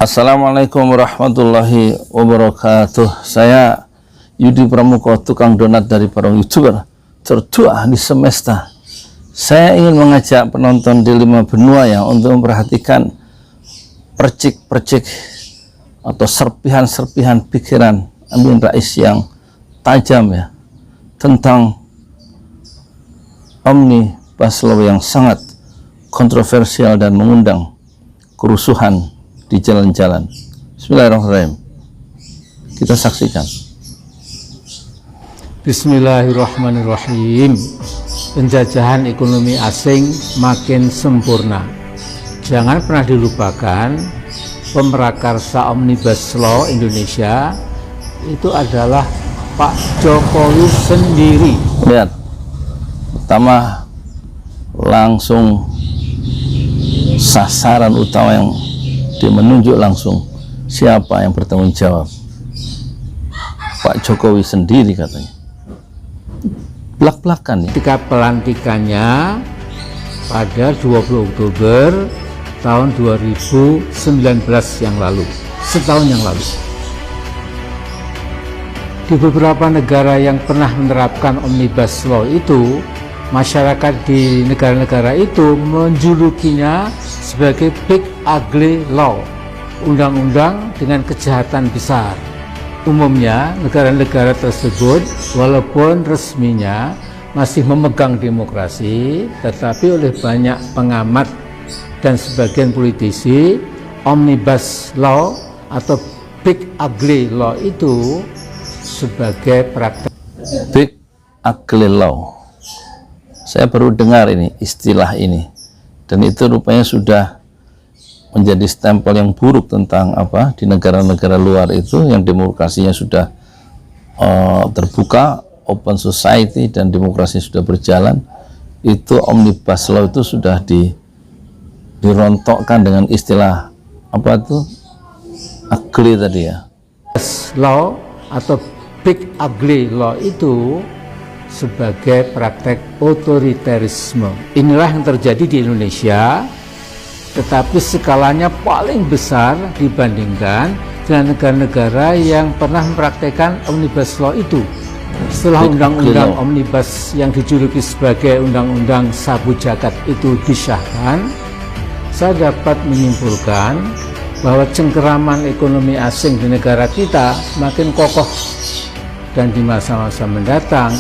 Assalamualaikum warahmatullahi wabarakatuh. Saya Yudi Pramuko, tukang donat dari para YouTuber tertua di semesta. Saya ingin mengajak penonton di 5 benua yang untuk memperhatikan percik-percik atau serpihan-serpihan pikiran Amin Rais yang tajam ya, tentang Omnibus Law yang sangat kontroversial dan mengundang kerusuhan di jalan-jalan. Bismillahirrahmanirrahim. Kita saksikan. Bismillahirrahmanirrahim. Penjajahan ekonomi asing makin sempurna. Jangan pernah dilupakan, pemrakarsa Omnibus Law Indonesia itu adalah Pak Jokowi sendiri. Lihat, pertama langsung sasaran utama yang dia menunjuk langsung siapa yang bertanggung jawab. Pak Jokowi sendiri katanya. Belak-belakan ya. Ketika pelantikannya pada 20 Oktober tahun 2019 yang lalu, setahun yang lalu. Di beberapa negara yang pernah menerapkan Omnibus Law itu, masyarakat di negara-negara itu menjulukinya sebagai Big Ugly Law, undang-undang dengan kejahatan besar. Umumnya negara-negara tersebut walaupun resminya masih memegang demokrasi, tetapi oleh banyak pengamat dan sebagian politisi, Omnibus Law atau Big Ugly Law itu sebagai praktek Big Ugly Law. Saya baru dengar ini istilah ini, dan itu rupanya sudah menjadi stempel yang buruk tentang apa di negara-negara luar itu yang demokrasinya sudah terbuka, open society dan demokrasi sudah berjalan. Itu Omnibus Law itu sudah dirontokkan dengan istilah apa itu ugly tadi ya. Law atau Big Ugly Law itu sebagai praktek otoriterisme. Inilah yang terjadi di Indonesia, tetapi skalanya paling besar dibandingkan dengan negara-negara yang pernah mempraktekkan Omnibus Law itu. Setelah undang-undang Omnibus yang dijuluki sebagai undang-undang sabu jagat itu disahkan, saya dapat menyimpulkan bahwa cengkeraman ekonomi asing di negara kita makin kokoh, dan di masa-masa mendatang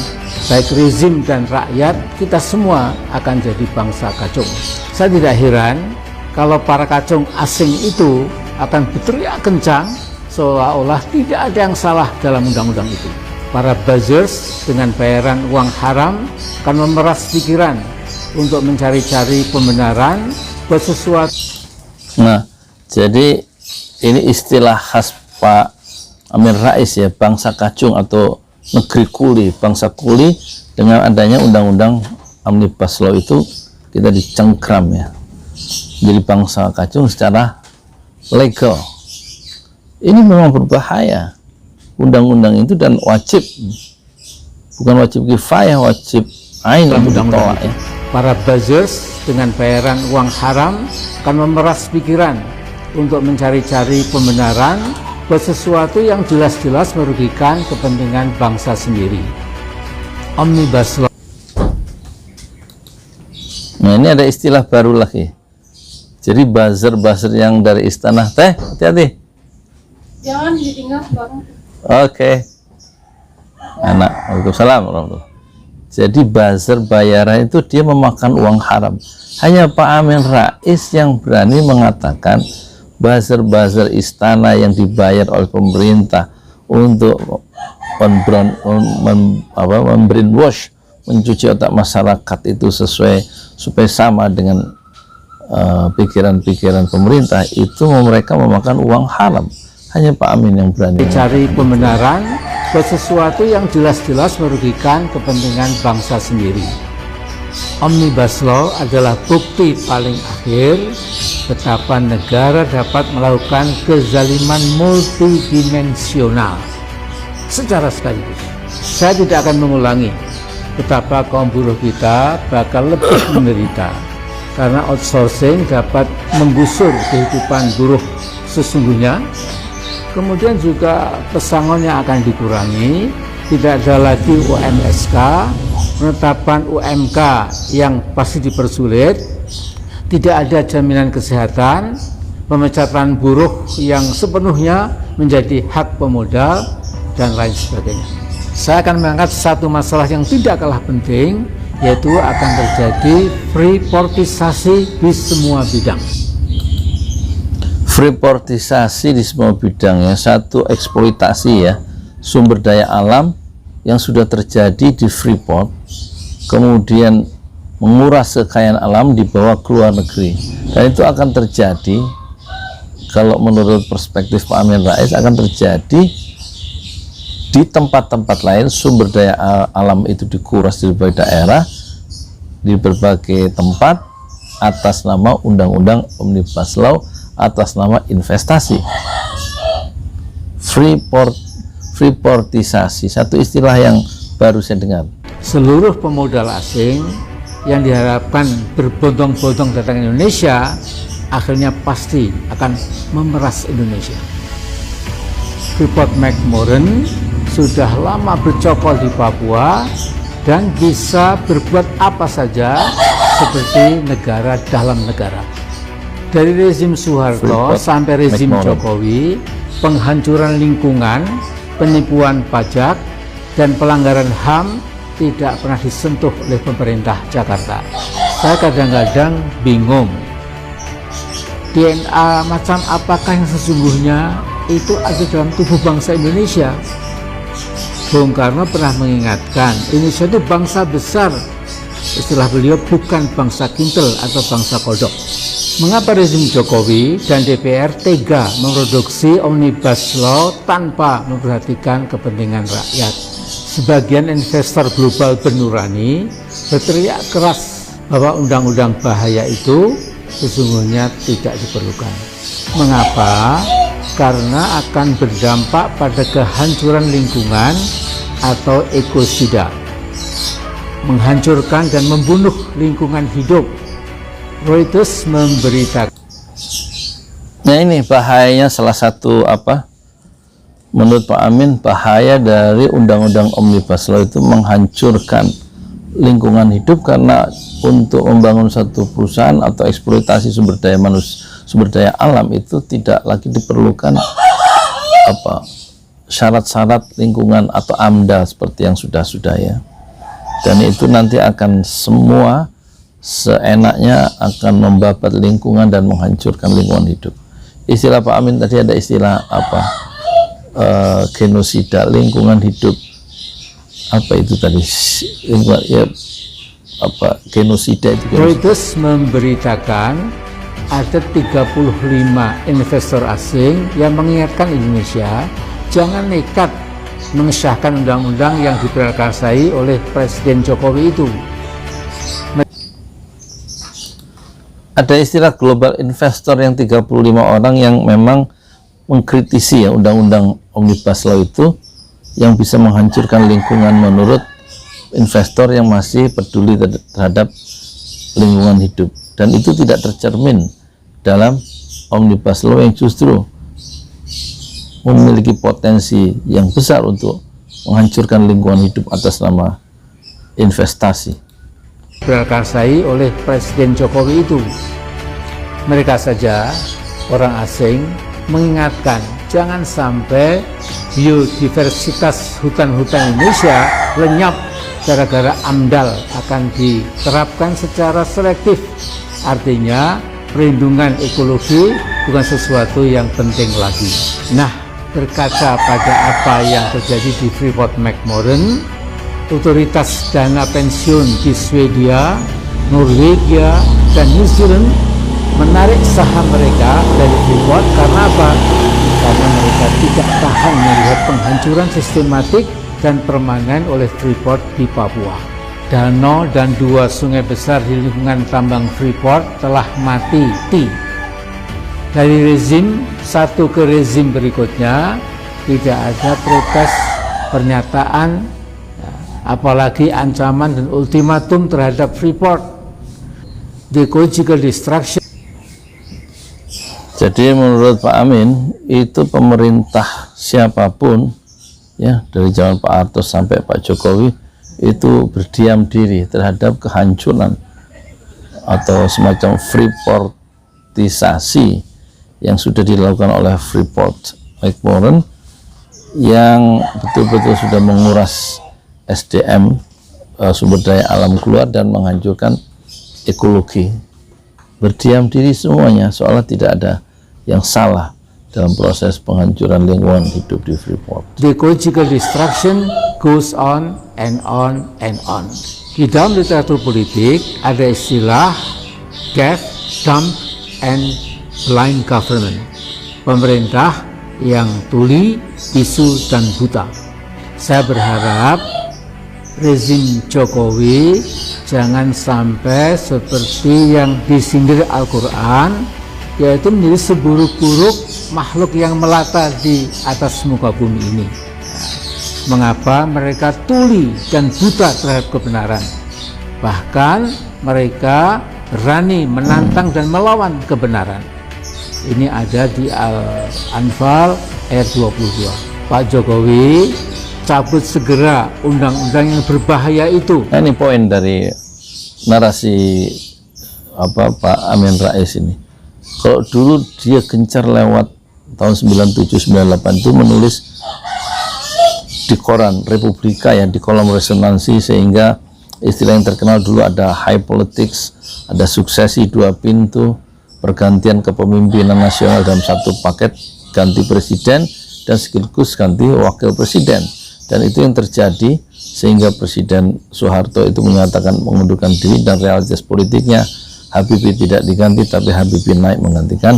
baik rezim dan rakyat kita semua akan jadi bangsa kacung. Saya tidak heran kalau para kacung asing itu akan berteriak kencang seolah-olah tidak ada yang salah dalam undang-undang itu. Para buzzers dengan bayaran uang haram akan memeras pikiran untuk mencari-cari pembenaran buat sesuatu. Nah, jadi ini istilah khas Pak Amin Rais ya, bangsa kacung atau negeri kuli, bangsa kuli. Dengan adanya undang-undang Omnibus Law itu kita dicengkram ya, jadi bangsa kacung secara legal. Ini memang berbahaya undang-undang itu, dan wajib, bukan wajib kifayah, wajib ain untuk ditolak ya. Para buzzers dengan bayaran uang haram akan memeras pikiran untuk mencari-cari pembenaran buat sesuatu yang jelas-jelas merugikan kepentingan bangsa sendiri. Omnibus Law. Nah, ini ada istilah baru lagi. Jadi buzzer-buzzer yang dari istana, teh hati-hati. Jangan ditinggal Bang. Oke. Anak, waalaikumsalam warahmatullahi. Jadi buzzer bayaran itu dia memakan uang haram. Hanya Pak Amin Rais yang berani mengatakan buzzer-buzzer istana yang dibayar oleh pemerintah untuk membrainwash, mencuci otak masyarakat itu sesuai supaya sama dengan pikiran-pikiran pemerintah, itu mereka memakan uang haram. Hanya Pak Amin yang berani Cari pembenaran buat sesuatu yang jelas-jelas merugikan kepentingan bangsa sendiri. Omnibus Law adalah bukti paling akhir betapa negara dapat melakukan kezaliman multidimensional secara sekaligus. Saya tidak akan mengulangi betapa kaum buruh kita bakal lebih menderita karena outsourcing dapat menggusur kehidupan buruh sesungguhnya. Kemudian juga pesangonnya akan dikurangi, tidak ada lagi UMSK, penetapan UMK yang pasti dipersulit, tidak ada jaminan kesehatan, pemecatan buruh yang sepenuhnya menjadi hak pemodal, dan lain sebagainya. Saya akan mengangkat satu masalah yang tidak kalah penting, yaitu akan terjadi freeportisasi di semua bidang. Freeportisasi di semua bidang ya, satu eksploitasi ya sumber daya alam yang sudah terjadi di Freeport, kemudian menguras kekayaan alam dibawa ke luar negeri, dan itu akan terjadi kalau menurut perspektif Pak Amin Rais akan terjadi di tempat-tempat lain. Sumber daya alam itu dikuras di berbagai daerah, di berbagai tempat atas nama undang-undang Omnibus Law, atas nama investasi. Freeportisasi, satu istilah yang baru saya dengar. Seluruh pemodal asing yang diharapkan berbondong-bondong datang ke Indonesia akhirnya pasti akan memeras Indonesia. Freeport-McMoRan sudah lama bercokol di Papua dan bisa berbuat apa saja seperti negara dalam negara. Dari rezim Soeharto sampai rezim Jokowi, penghancuran lingkungan, penipuan pajak, dan pelanggaran HAM tidak pernah disentuh oleh pemerintah Jakarta. Saya kadang-kadang bingung, DNA macam apakah yang sesungguhnya itu ada dalam tubuh bangsa Indonesia. Bung Karno pernah mengingatkan, Indonesia itu bangsa besar. Istilah beliau bukan bangsa kintel atau bangsa kodok. Mengapa rezim Jokowi dan DPR tega memproduksi Omnibus Law tanpa memperhatikan kepentingan rakyat? Sebagian investor global bernurani berteriak keras bahwa undang-undang bahaya itu sesungguhnya tidak diperlukan. Mengapa? Karena akan berdampak pada kehancuran lingkungan atau ekosida, menghancurkan dan membunuh lingkungan hidup. Reuters memberitakan. Nah ini bahayanya, salah satu menurut Pak Amin, bahaya dari undang-undang Omnibus Law itu menghancurkan lingkungan hidup, karena untuk membangun satu perusahaan atau eksploitasi sumber daya sumber daya alam itu tidak lagi diperlukan syarat-syarat lingkungan atau AMDA seperti yang sudah ya, dan itu nanti akan semua seenaknya akan membabat lingkungan dan menghancurkan lingkungan hidup. Istilah Pak Amin tadi ada istilah genosida lingkungan hidup, itu tadi lingkungan ya, genosida itu. Reuters memberitakan ada 35 investor asing yang mengingatkan Indonesia jangan nekat mengesahkan undang-undang yang diprakarsai oleh Presiden Jokowi itu. Ada istilah global investor yang 35 orang yang memang mengkritisi ya undang-undang Omnibus Law itu, yang bisa menghancurkan lingkungan menurut investor yang masih peduli terhadap lingkungan hidup, dan itu tidak tercermin dalam Omnibus Law yang justru memiliki potensi yang besar untuk menghancurkan lingkungan hidup atas nama investasi. Diprakarsai oleh Presiden Jokowi itu. Mereka saja, orang asing, mengingatkan jangan sampai biodiversitas hutan-hutan Indonesia lenyap gara-gara AMDAL akan diterapkan secara selektif. Artinya perlindungan ekologi bukan sesuatu yang penting lagi. Nah, berkaca pada apa yang terjadi di Freeport-McMoRan, otoritas dana pensiun di Swedia, Norwegia, dan New Zealand menarik saham mereka dari Freeport. Karena apa? Karena mereka tidak tahan melihat penghancuran sistematik dan permanen oleh Freeport di Papua. Danau dan 2 sungai besar di lingkungan tambang Freeport telah mati. Dari rezim satu ke rezim berikutnya tidak ada protes, pernyataan, apalagi ancaman dan ultimatum terhadap Freeport. The ecological destruction. Jadi menurut Pak Amin itu pemerintah siapapun ya dari zaman Pak Harto sampai Pak Jokowi itu berdiam diri terhadap kehancuran atau semacam freeportisasi yang sudah dilakukan oleh Freeport McMoran yang betul-betul sudah menguras SDM, sumber daya alam keluar, dan menghancurkan ekologi. Berdiam diri semuanya seolah tidak ada yang salah dalam proses penghancuran lingkungan hidup di Freeport. The ecological destruction goes on and on and on. Di dalam literatur politik ada istilah deaf, dumb, and blind government. Pemerintah yang tuli, bisu, dan buta. Saya berharap rezim Jokowi jangan sampai seperti yang disindir Al-Quran, yaitu menjadi seburuk-buruk makhluk yang melata di atas muka bumi ini. Mengapa mereka tuli dan buta terhadap kebenaran? Bahkan mereka berani menantang dan melawan kebenaran. Ini ada di Al-Anfal ayat 22. Pak Jokowi, cabut segera undang-undang yang berbahaya itu. Nah, ini poin dari narasi Pak Amin Rais ini. Kalau dulu dia gencar lewat tahun 97-98 itu menulis di koran Republika ya, di kolom resonansi, sehingga istilah yang terkenal dulu ada high politics, ada suksesi 2 pintu, pergantian kepemimpinan nasional dalam satu paket, ganti presiden dan sekaligus ganti wakil presiden. Dan itu yang terjadi sehingga Presiden Soeharto itu menyatakan mengundurkan diri, dan realitas politiknya Habibie tidak diganti, tapi Habibie naik menggantikan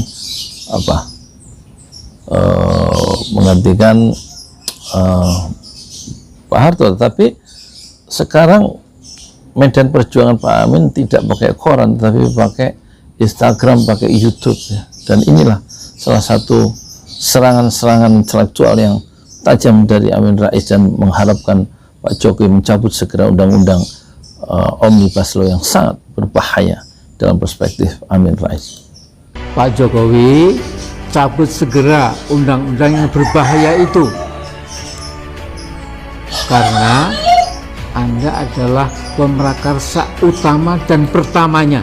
Pak Harto. Tapi sekarang medan perjuangan Pak Amin tidak pakai koran, tapi pakai Instagram, pakai YouTube ya. Dan inilah salah satu serangan-serangan intelektual yang tajam dari Amin Rais, dan mengharapkan Pak Jokowi mencabut segera undang-undang Omnibus Law yang sangat berbahaya dalam perspektif Amin Rais. Pak Jokowi, cabut segera undang-undang yang berbahaya itu, karena Anda adalah pemrakarsa utama dan pertamanya.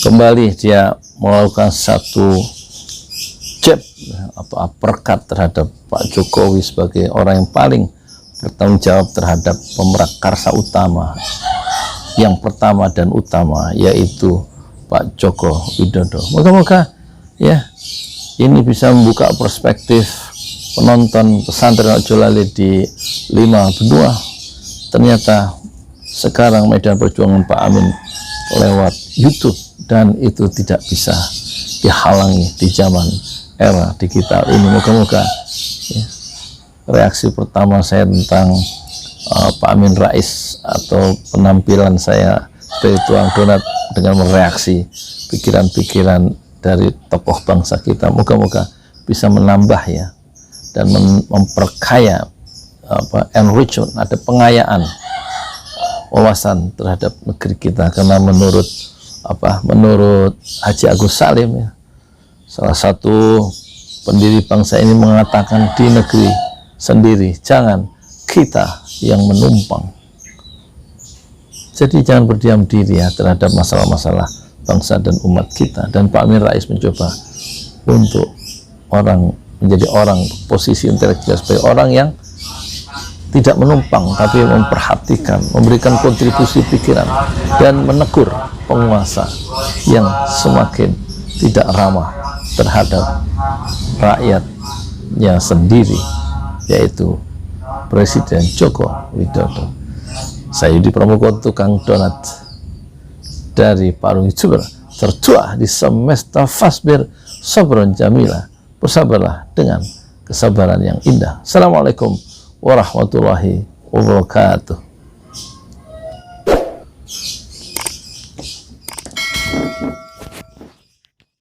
Kembali dia melakukan satu jab atau uppercut terhadap Pak Jokowi sebagai orang yang paling bertanggung jawab terhadap pemrakarsa utama, yang pertama dan utama, yaitu Pak Joko Widodo. Moga-moga ya ini bisa membuka perspektif penonton pesantren Ojo Lali di 5 benua. Ternyata sekarang medan perjuangan Pak Amin lewat YouTube, dan itu tidak bisa dihalangi di zaman era digital ini. Moga-moga ya, reaksi pertama saya tentang Pak Amin Rais atau penampilan saya sebagai tuang donat dengan mereaksi pikiran-pikiran dari tokoh bangsa kita, moga-moga bisa menambah ya, dan memperkaya enrichment, ada pengayaan wawasan terhadap negeri kita. Karena menurut Haji Agus Salim ya, salah satu pendiri bangsa ini mengatakan, di negeri sendiri jangan kita yang menumpang. Jadi jangan berdiam diri ya terhadap masalah-masalah bangsa dan umat kita. Dan Pak Amin Rais mencoba untuk menjadi orang posisi intelektual sebagai orang yang tidak menumpang, tapi memperhatikan, memberikan kontribusi pikiran, dan menegur penguasa yang semakin tidak ramah terhadap rakyatnya sendiri, yaitu Presiden Joko Widodo. Saya Yudi Pramoko, tukang donat dari Parung YouTuber, tertua di semesta Fasbir Sabron Jamila. Bersabarlah dengan kesabaran yang indah. Assalamualaikum warahmatullahi wabarakatuh.